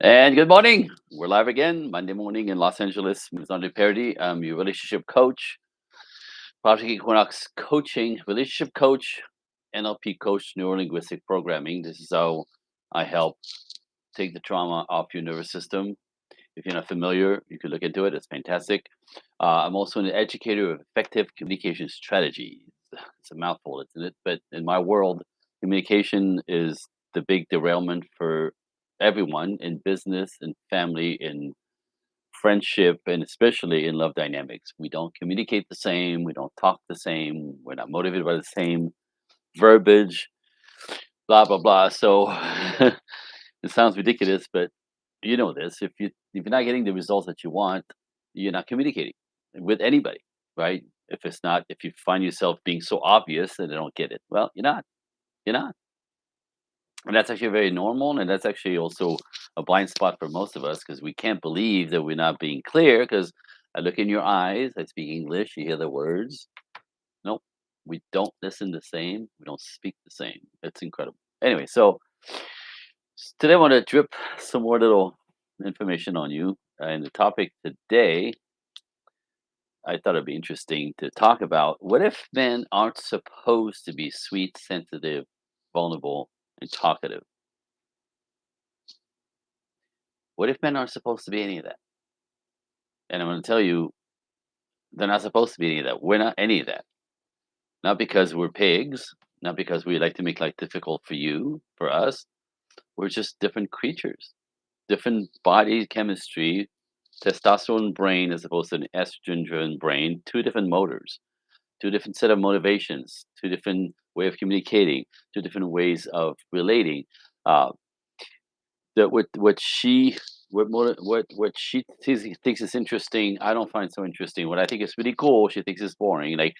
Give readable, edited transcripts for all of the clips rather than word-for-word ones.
And good morning. We're live again, Monday morning in Los Angeles. Ms. Andre Parody. I'm your relationship coach, Project Equinox coaching, relationship coach, NLP coach, neurolinguistic programming. This is how I help take the trauma off your nervous system. If you're not familiar, you can look into it. It's fantastic. I'm also an educator of effective communication strategy. It's a mouthful, isn't it? But in my world, communication is the big derailment for everyone in business and family, in friendship, and especially in love dynamics. We don't communicate the same. We don't talk the same. We're not motivated by the same verbiage, blah, blah, blah. So it sounds ridiculous, but you know this. If you're not getting the results that you want, you're not communicating with anybody, right? If you find yourself being so obvious that they don't get it, well, you're not. You're not. And that's actually very normal, and that's actually also a blind spot for most of us because we can't believe that we're not being clear. Because I look in your eyes, I speak English, you hear the words. Nope, we don't listen the same. We don't speak the same. It's incredible. Anyway, so today I want to drip some more little information on you. And the topic today, I thought it'd be interesting to talk about what if men aren't supposed to be sweet, sensitive, vulnerable, and talkative? What if men aren't supposed to be any of that? And I'm going to tell you, they're not supposed to be any of that. We're not any of that. Not because we're pigs, not because we like to make life difficult for you, for us. We're just different creatures, different body chemistry, testosterone brain as opposed to an estrogen driven brain, two different motors, two different set of motivations, two different way of communicating, two different ways of relating. Uh, that what she thinks is interesting, I don't find so interesting. What I think is really cool, she thinks is boring. Like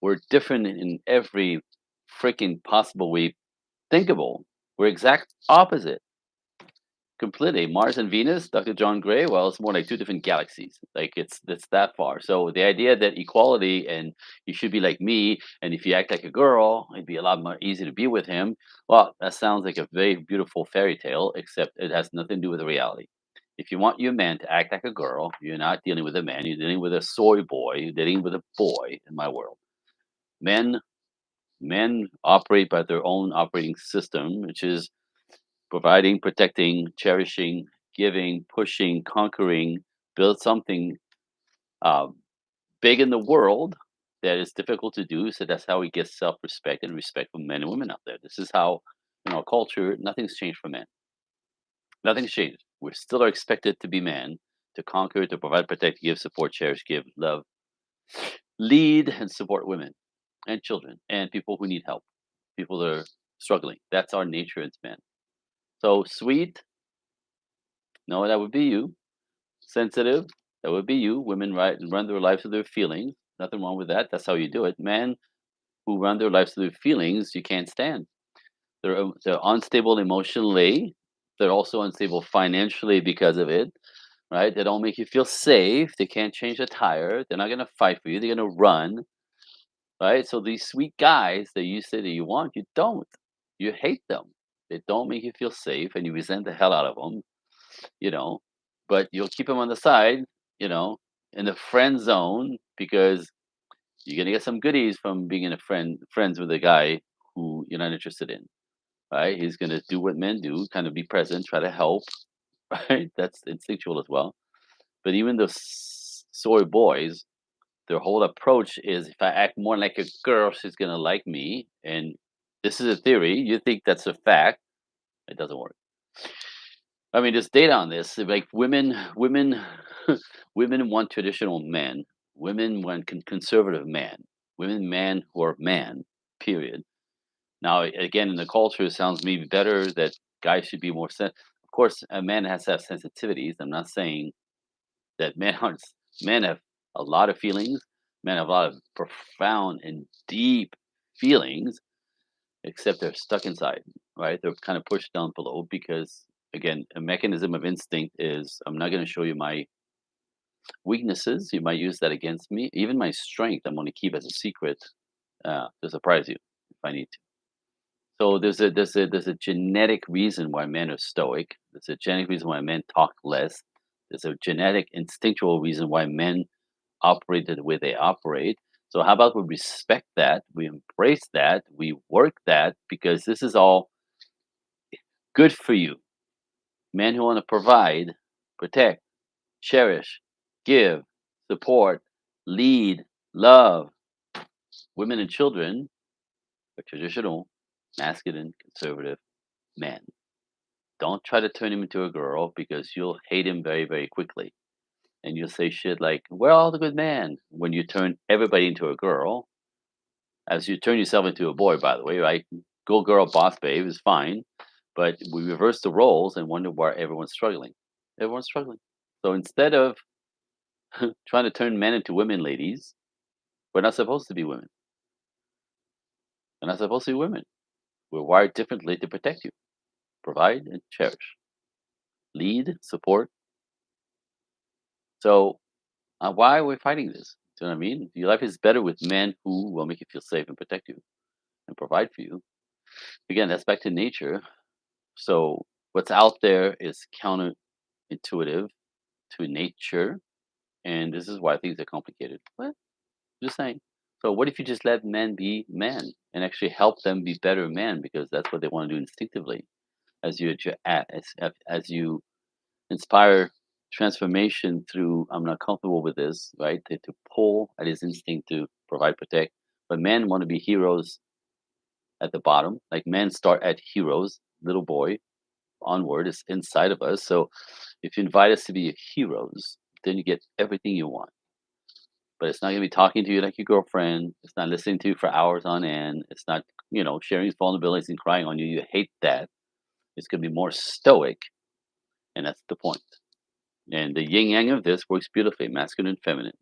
we're different in every freaking possible way thinkable. We're exact opposite. Completely. Mars and Venus, Dr. John Gray, well, it's more like two different galaxies. Like it's that far. So the idea that equality and you should be like me, and if you act like a girl, it'd be a lot more easy to be with him. Well, that sounds like a very beautiful fairy tale, except it has nothing to do with the reality. If you want your man to act like a girl, you're not dealing with a man, you're dealing with a soy boy, you're dealing with a boy in my world. Men men operate by their own operating system, which is providing, protecting, cherishing, giving, pushing, conquering, build something uh, big in the world that is difficult to do. So that's how we get self respect and respect from men and women out there. This is how, in our culture, nothing's changed for men. Nothing's changed. We still are expected to be men, to conquer, to provide, protect, give, support, cherish, give, love, lead, and support women and children and people who need help, people that are struggling. That's our nature as men. So sweet, no, that would be you. Sensitive, that would be you. Women run their lives with their feelings. Nothing wrong with that. That's how you do it. Men who run their lives with their feelings, you can't stand. They're unstable emotionally. They're also unstable financially because of it, right? They don't make you feel safe. They can't change a tire. They're not gonna fight for you. They're gonna run, right? So these sweet guys that you say that you want, you don't. You hate them. They don't make you feel safe, and you resent the hell out of them, you know, but you'll keep them on the side, you know, in the friend zone because you're gonna get some goodies from being in a friends with a guy who you're not interested in, right? He's gonna do what men do, kind of be present, try to help, right? That's instinctual as well. But even those soy boys, their whole approach is if I act more like a girl, she's gonna like me. And this is a theory. You think that's a fact. It doesn't work. I mean, there's data on this. Like women want traditional men. Women want conservative men. Women, men who are man. Period. Now, again, in the culture, it sounds maybe better that guys should be more Of course, a man has to have sensitivities. I'm not saying that men aren't. Men have a lot of feelings. Men have a lot of profound and deep feelings, except they're stuck inside, right? They're kind of pushed down below because, again, a mechanism of instinct is I'm not going to show you my weaknesses. You might use that against me. Even my strength, I'm going to keep as a secret to surprise you if I need to. So there's a genetic reason why men are stoic. There's a genetic reason why men talk less. There's a genetic instinctual reason why men operate the way they operate. So how about we respect that, we embrace that, we work that because this is all good for you. Men who want to provide, protect, cherish, give, support, lead, love women and children are traditional, masculine, conservative men. Don't try to turn him into a girl because you'll hate him very, very quickly. And you'll say shit like, "We're all the good man." When you turn everybody into a girl, as you turn yourself into a boy, by the way, right? Go girl, boss babe is fine. But we reverse the roles and wonder why everyone's struggling. Everyone's struggling. So instead of trying to turn men into women, ladies, we're not supposed to be women. We're not supposed to be women. We're wired differently to protect you, provide, and cherish, lead, support. So why are we fighting this? Do you know what I mean? Your life is better with men who will make you feel safe and protect you and provide for you. Again, that's back to nature. So what's out there is counterintuitive to nature, and this is why things are complicated. What? Just saying. So what if you just let men be men and actually help them be better men because that's what they want to do instinctively as as you inspire transformation through I'm not comfortable with this, right? To pull at his instinct to provide, protect. But men want to be heroes at the bottom. Like men start at heroes, little boy onward is inside of us. So if you invite us to be heroes, then you get everything you want. But it's not gonna be talking to you like your girlfriend. It's not listening to you for hours on end. It's not, sharing his vulnerabilities and crying on you. You hate that. It's gonna be more stoic, and that's the point. And the yin yang of this works beautifully, masculine and feminine,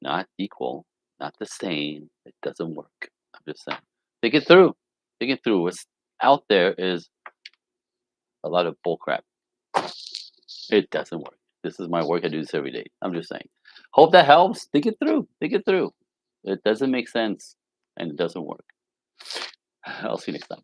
not equal, not the same. It doesn't work. I'm just saying. Think it through. Think it through. What's out there is a lot of bullcrap. It doesn't work. This is my work. I do this every day. I'm just saying. Hope that helps. Think it through. Think it through. It doesn't make sense and it doesn't work. I'll see you next time.